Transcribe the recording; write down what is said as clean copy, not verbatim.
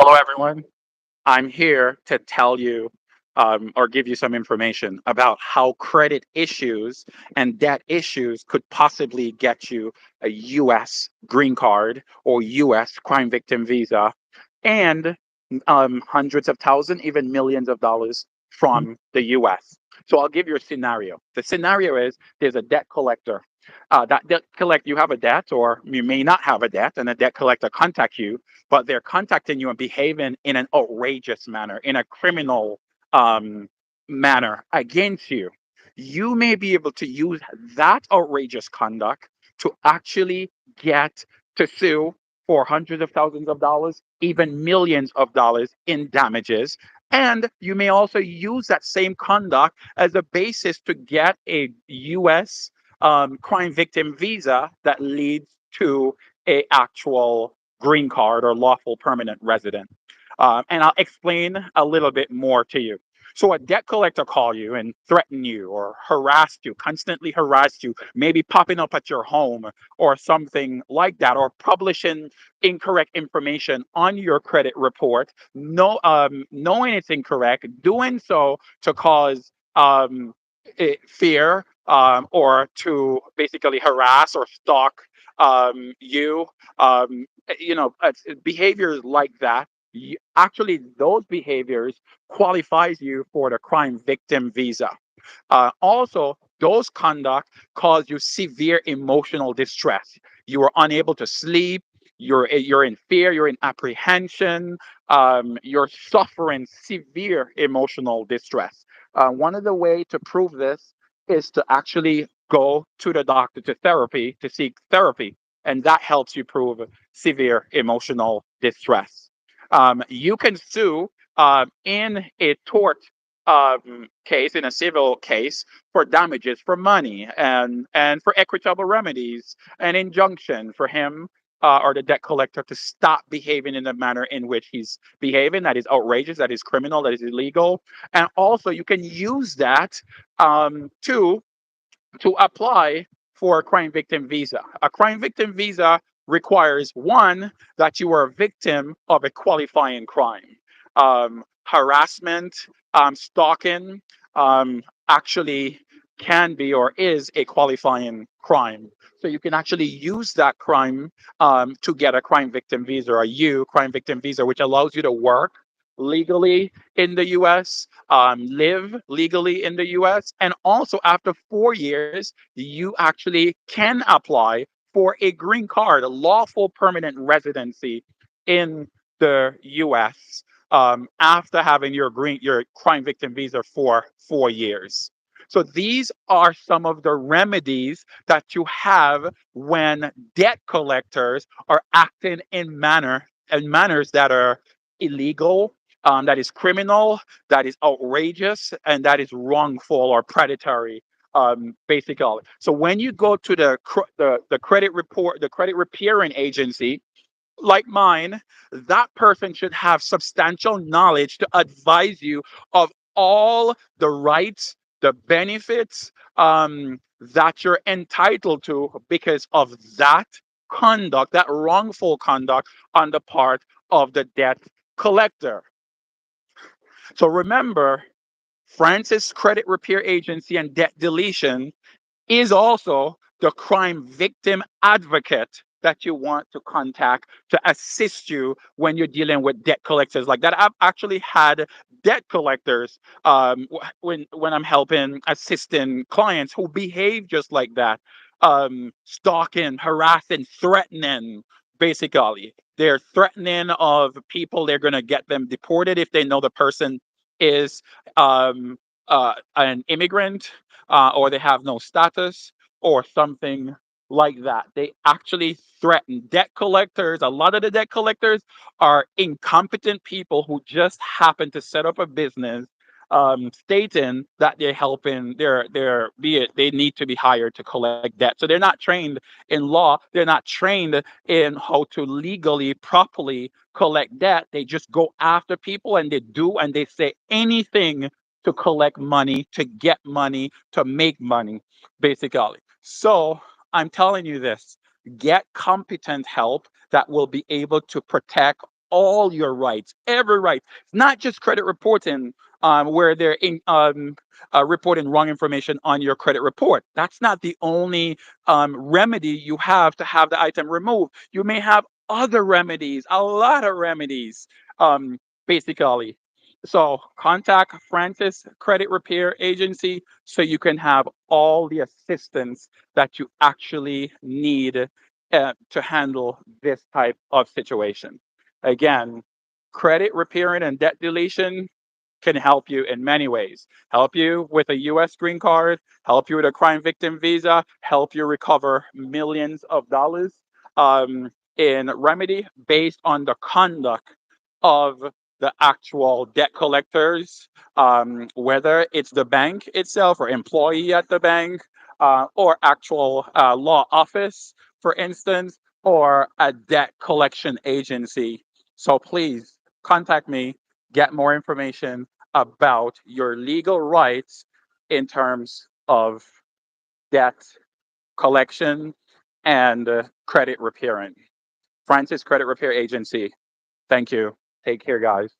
Hello, everyone. I'm here to tell you or give you some information about how credit issues and debt issues could possibly get you a U.S. green card or U.S. crime victim visa and hundreds of thousands, even millions of dollars from the U.S. So I'll give you a scenario. The scenario is there's a debt collector. That debt collect you have a debt, or you may not have a debt, and a debt collector contact you, but they're contacting you and behaving in an outrageous manner, in a criminal um, manner against you. You may be able to use that outrageous conduct to actually get to sue for hundreds of thousands of dollars, even millions of dollars in damages. And you may also use that same conduct as a basis to get a U.S. Crime victim visa that leads to a actual green card or lawful permanent resident. And I'll explain a little bit more to you. So a debt collector call you and threaten you or harass you, constantly harass you, maybe popping up at your home or something like that, or publishing incorrect information on your credit report, knowing it's incorrect, doing so to cause fear or to basically harass or stalk you. Behaviors like that. Actually, those behaviors qualifies you for the crime victim visa. Also, those conduct cause you severe emotional distress. You are unable to sleep. You're in fear. You're in apprehension. You're suffering severe emotional distress. One of the way to prove this is to actually go to the doctor to seek therapy, and that helps you prove severe emotional distress. You can sue in a tort case, in a civil case, for damages, for money, and for equitable remedies, an injunction for him or the debt collector to stop behaving in the manner in which he's behaving, that is outrageous, that is criminal, that is illegal. And also, you can use that to apply for a crime victim visa. A crime victim visa requires one, that you are a victim of a qualifying crime. Harassment, stalking, actually can be or is a qualifying crime. So you can actually use that crime to get a crime victim visa, or a U crime victim visa, which allows you to work legally in the US, live legally in the US, and also after 4 years, you actually can apply for a green card, a lawful permanent residency in the US after having your crime victim visa for 4 years. So these are some of the remedies that you have when debt collectors are acting in manners that are illegal, that is criminal, that is outrageous, and that is wrongful or predatory. Basically, so when you go to the credit report, the credit repairing agency, like mine, that person should have substantial knowledge to advise you of all the rights, the benefits that you're entitled to because of that conduct, that wrongful conduct on the part of the debt collector. So remember, France's Credit Repair Agency and Debt Deletion is also the crime victim advocate that you want to contact to assist you when you're dealing with debt collectors like that. I've actually had debt collectors when I'm helping assisting clients who behave just like that, stalking, harassing, threatening. Basically, they're threatening of people. They're going to get them deported if they know the person is um, an immigrant, or they have no status or something like that. They actually threaten debt collectors. A lot of the debt collectors are incompetent people who just happen to set up a business, stating that they're helping they're be it they need to be hired to collect debt. So they're not trained in law. They're not trained in how to legally properly collect debt. They just go after people and they do and they say anything to collect money, to get money, to make money, basically. So I'm telling you this, get competent help that will be able to protect all your rights, every right. It's not just credit reporting, where they're reporting wrong information on your credit report. That's not the only remedy you have the item removed. You may have other remedies, a lot of remedies, basically. So contact Francis Credit Repair Agency so you can have all the assistance that you actually need to handle this type of situation. Again, credit repairing and debt deletion can help you in many ways. Help you with a US green card, help you with a crime victim visa, help you recover millions of dollars in remedy based on the conduct of the actual debt collectors, whether it's the bank itself or employee at the bank, or actual law office, for instance, or a debt collection agency. So please contact me, get more information about your legal rights in terms of debt collection and credit repairing. Francis Credit Repair Agency. Thank you. Take care, guys.